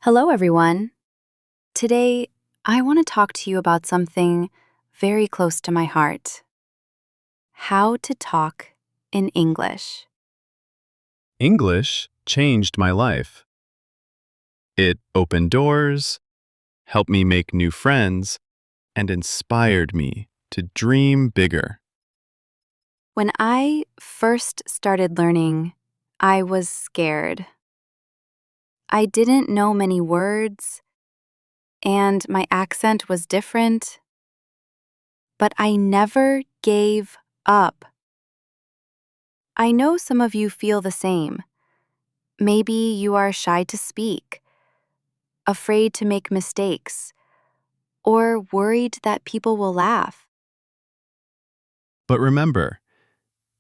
Hello, everyone. Today, I want to talk to you about something very close to my heart: how to talk in English. English changed my life. It opened doors, helped me make new friends, and inspired me to dream bigger. When I first started learning, I was scared. I didn't know many words, and my accent was different, but I never gave up. I know some of you feel the same. Maybe you are shy to speak, afraid to make mistakes, or worried that people will laugh. But remember,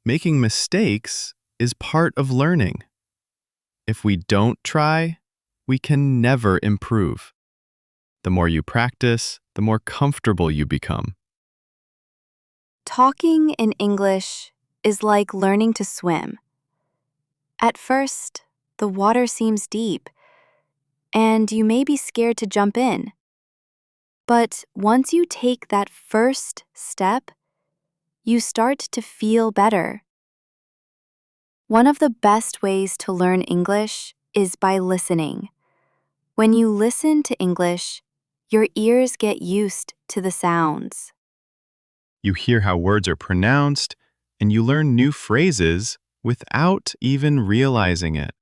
making mistakes is part of learning. If we don't try, we can never improve. The more you practice, the more comfortable you become. Talking in English is like learning to swim. At first, the water seems deep, and you may be scared to jump in. But once you take that first step, you start to feel better. One of the best ways to learn English is by listening. When you listen to English, your ears get used to the sounds. You hear how words are pronounced, and you learn new phrases without even realizing it.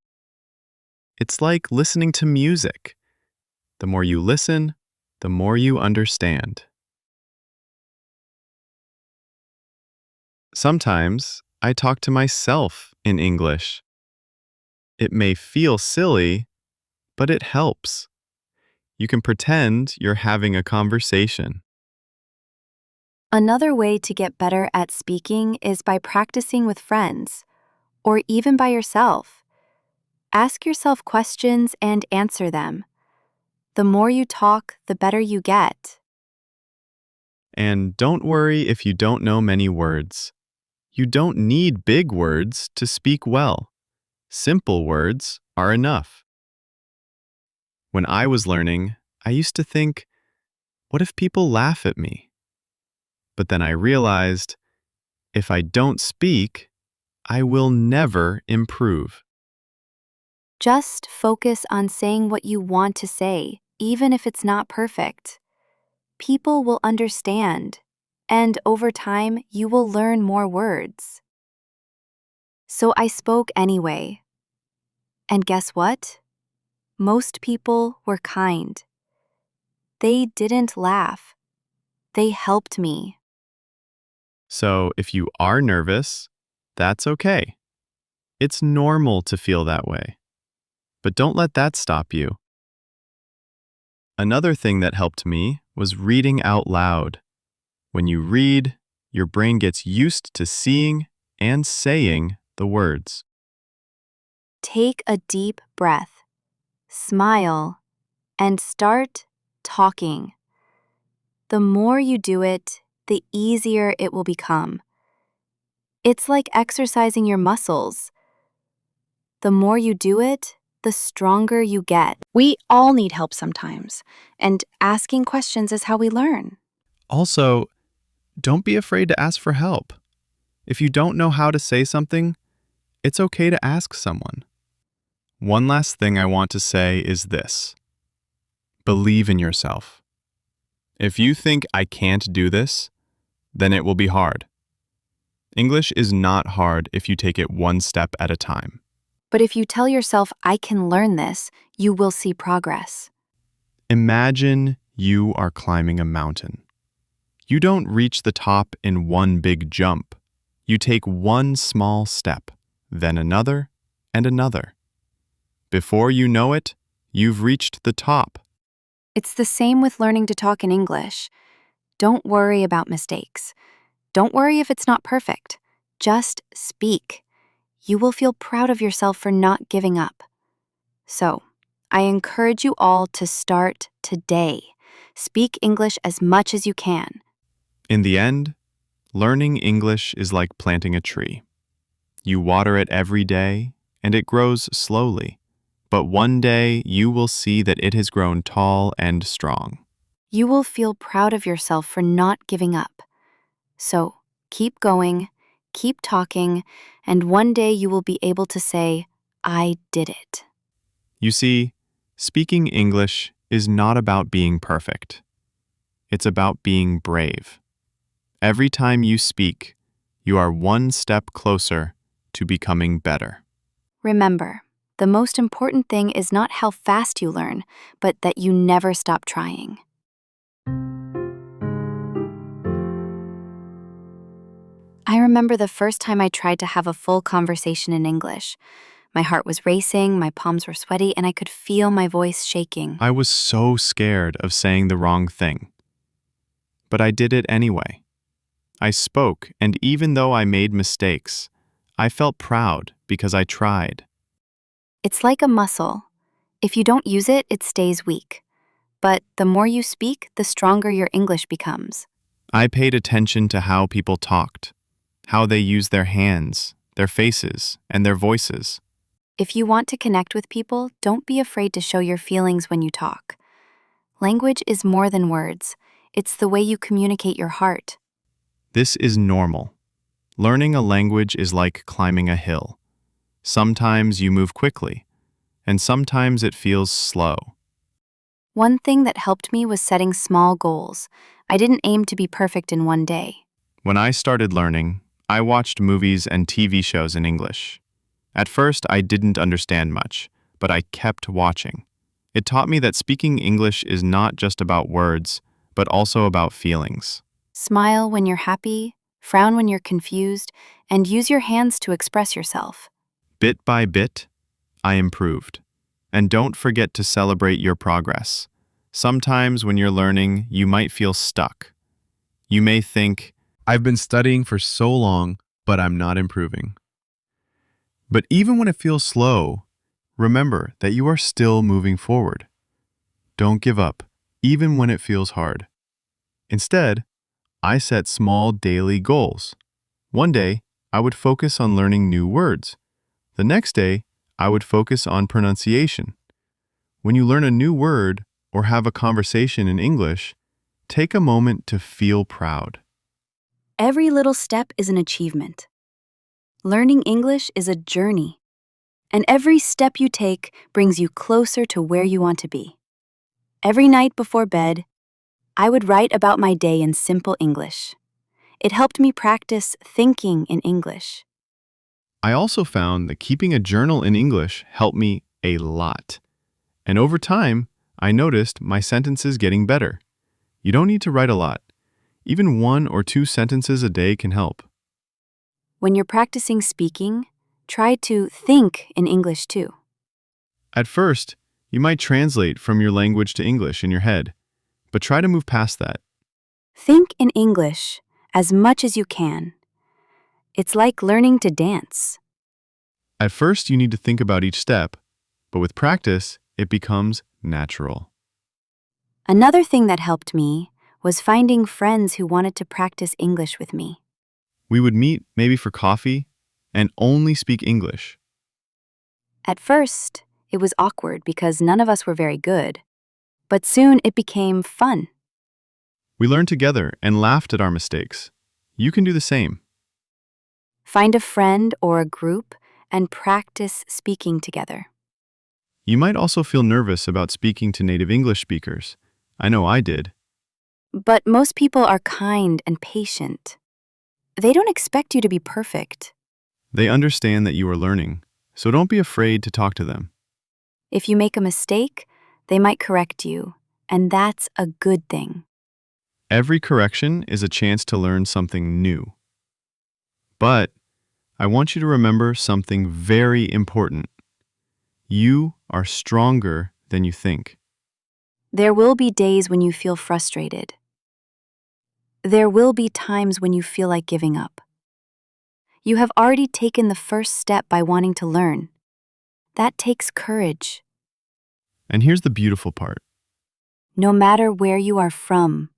It's like listening to music. The more you listen, the more you understand. Sometimes I talk to myself in English. It may feel silly, but it helps. You can pretend you're having a conversation. Another way to get better at speaking is by practicing with friends, or even by yourself. Ask yourself questions and answer them. The more you talk, the better you get. And don't worry if you don't know many words. You don't need big words to speak well. Simple words are enough. When I was learning, I used to think, what if people laugh at me? But then I realized, if I don't speak, I will never improve. Just focus on saying what you want to say, even if it's not perfect. People will understand, and over time, you will learn more words. So I spoke anyway. And guess what? Most people were kind. They didn't laugh. They helped me. So if you are nervous, that's okay. It's normal to feel that way. But don't let that stop you. Another thing that helped me was reading out loud. When you read, your brain gets used to seeing and saying the words. Take a deep breath, smile, and start talking. The more you do it, the easier it will become. It's like exercising your muscles. The more you do it, the stronger you get. We all need help sometimes, and asking questions is how we learn. Also, don't be afraid to ask for help. If you don't know how to say something, it's okay to ask someone. One last thing I want to say is this: believe in yourself. If you think I can't do this, then it will be hard. English is not hard if you take it one step at a time. But if you tell yourself, I can learn this, you will see progress. Imagine you are climbing a mountain. You don't reach the top in one big jump. You take one small step, then another and another. Before you know it, you've reached the top. It's the same with learning to talk in English. Don't worry about mistakes. Don't worry if it's not perfect. Just speak. You will feel proud of yourself for not giving up. So, I encourage you all to start today. Speak English as much as you can. In the end, learning English is like planting a tree. You water it every day, and it grows slowly, but one day you will see that it has grown tall and strong. You will feel proud of yourself for not giving up. So keep going, keep talking, and one day you will be able to say, I did it. You see, speaking English is not about being perfect. It's about being brave. Every time you speak, you are one step closer to becoming better. Remember, the most important thing is not how fast you learn, but that you never stop trying. I remember the first time I tried to have a full conversation in English. My heart was racing, my palms were sweaty, and I could feel my voice shaking. I was so scared of saying the wrong thing. But I did it anyway. I spoke, and even though I made mistakes, I felt proud because I tried. It's like a muscle. If you don't use it, it stays weak. But the more you speak, the stronger your English becomes. I paid attention to how people talked, how they used their hands, their faces, and their voices. If you want to connect with people, don't be afraid to show your feelings when you talk. Language is more than words. It's the way you communicate your heart. This is normal. Learning a language is like climbing a hill. Sometimes you move quickly, and sometimes it feels slow. One thing that helped me was setting small goals. I didn't aim to be perfect in one day. When I started learning, I watched movies and TV shows in English. At first, I didn't understand much, but I kept watching. It taught me that speaking English is not just about words, but also about feelings. Smile when you're happy, frown when you're confused, and use your hands to express yourself. Bit by bit, I improved. And don't forget to celebrate your progress. Sometimes when you're learning, you might feel stuck. You may think, I've been studying for so long, but I'm not improving. But even when it feels slow, remember that you are still moving forward. Don't give up, even when it feels hard. Instead, I set small daily goals. One day, I would focus on learning new words. The next day, I would focus on pronunciation. When you learn a new word or have a conversation in English, take a moment to feel proud. Every little step is an achievement. Learning English is a journey, and every step you take brings you closer to where you want to be. Every night before bed, I would write about my day in simple English. It helped me practice thinking in English. I also found that keeping a journal in English helped me a lot. And over time, I noticed my sentences getting better. You don't need to write a lot. Even 1 or 2 sentences a day can help. When you're practicing speaking, try to think in English too. At first, you might translate from your language to English in your head, but try to move past that. Think in English as much as you can. It's like learning to dance. At first, you need to think about each step, but with practice, it becomes natural. Another thing that helped me was finding friends who wanted to practice English with me. We would meet maybe for coffee and only speak English. At first, it was awkward because none of us were very good, but soon it became fun. We learned together and laughed at our mistakes. You can do the same. Find a friend or a group and practice speaking together. You might also feel nervous about speaking to native English speakers. I know I did. But most people are kind and patient. They don't expect you to be perfect. They understand that you are learning, so don't be afraid to talk to them. If you make a mistake, they might correct you, and that's a good thing. Every correction is a chance to learn something new. But I want you to remember something very important. You are stronger than you think. There will be days when you feel frustrated. There will be times when you feel like giving up. You have already taken the first step by wanting to learn. That takes courage. And here's the beautiful part. No matter where you are from,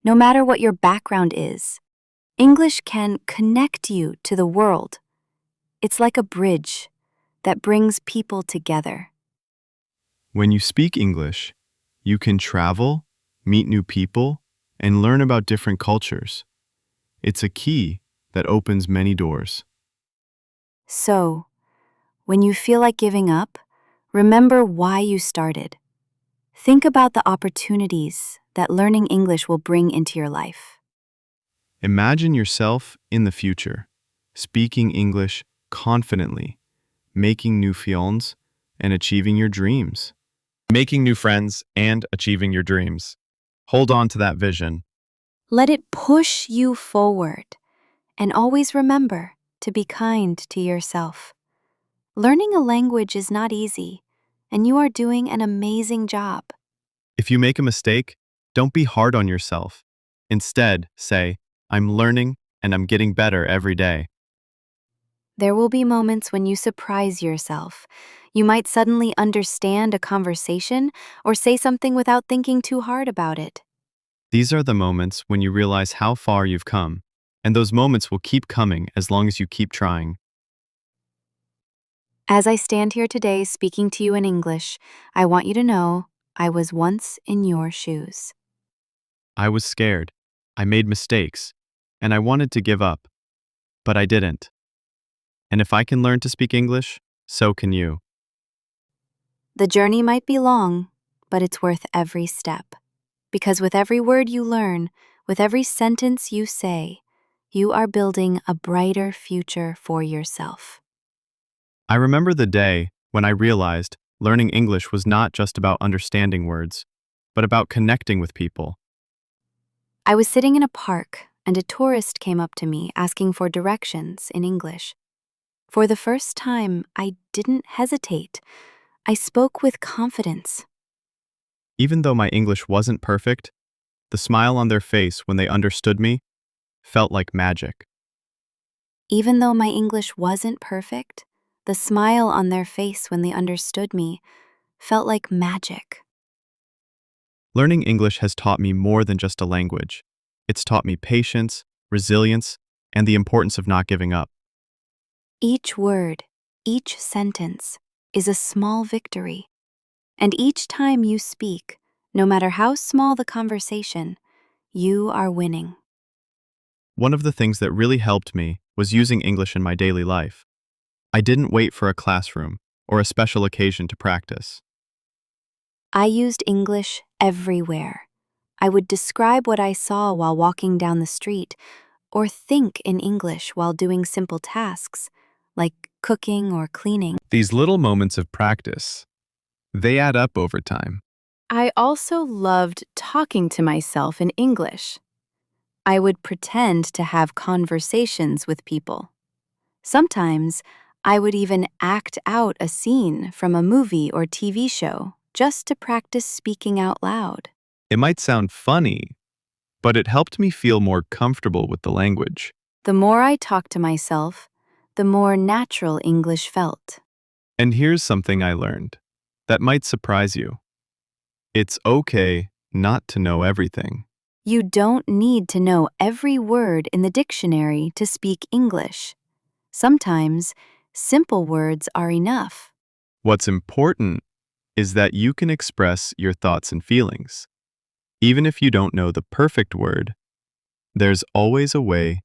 no matter what your background is, English can connect you to the world. It's like a bridge that brings people together. When you speak English, you can travel, meet new people, and learn about different cultures. It's a key that opens many doors. So, when you feel like giving up, remember why you started. Think about the opportunities that learning English will bring into your life. Imagine yourself in the future, speaking English confidently, making new friends, and achieving your dreams. Making new friends and achieving your dreams. Hold on to that vision. Let it push you forward, and always remember to be kind to yourself. Learning a language is not easy, and you are doing an amazing job. If you make a mistake, don't be hard on yourself. Instead, say, I'm learning and I'm getting better every day. There will be moments when you surprise yourself. You might suddenly understand a conversation or say something without thinking too hard about it. These are the moments when you realize how far you've come, and those moments will keep coming as long as you keep trying. As I stand here today speaking to you in English, I want you to know I was once in your shoes. I was scared, I made mistakes, and I wanted to give up, but I didn't. And if I can learn to speak English, so can you. The journey might be long, but it's worth every step. Because with every word you learn, with every sentence you say, you are building a brighter future for yourself. I remember the day when I realized learning English was not just about understanding words, but about connecting with people. I was sitting in a park, and a tourist came up to me asking for directions in English. For the first time, I didn't hesitate. I spoke with confidence. Even though my English wasn't perfect, the smile on their face when they understood me felt like magic. Even though my English wasn't perfect, the smile on their face when they understood me felt like magic. Learning English has taught me more than just a language. It's taught me patience, resilience, and the importance of not giving up. Each word, each sentence is a small victory. And each time you speak, no matter how small the conversation, you are winning. One of the things that really helped me was using English in my daily life. I didn't wait for a classroom or a special occasion to practice. I used English everywhere. I would describe what I saw while walking down the street, or think in English while doing simple tasks, like cooking or cleaning. These little moments of practice, they add up over time. I also loved talking to myself in English. I would pretend to have conversations with people. Sometimes, I would even act out a scene from a movie or TV show just to practice speaking out loud. It might sound funny, but it helped me feel more comfortable with the language. The more I talked to myself, the more natural English felt. And here's something I learned that might surprise you. It's okay not to know everything. You don't need to know every word in the dictionary to speak English. Sometimes, simple words are enough. What's important is that you can express your thoughts and feelings. Even if you don't know the perfect word, there's always a way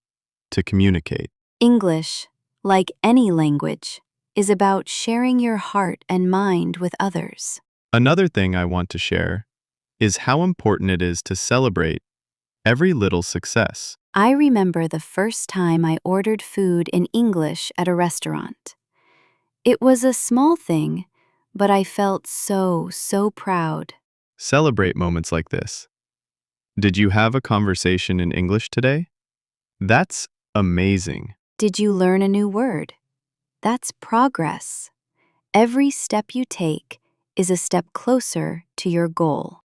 to communicate. English, like any language, is about sharing your heart and mind with others. Another thing I want to share is how important it is to celebrate every little success. I remember the first time I ordered food in English at a restaurant. It was a small thing, but I felt so proud. Celebrate moments like this. Did you have a conversation in English today? That's amazing. Did you learn a new word? That's progress. Every step you take is a step closer to your goal.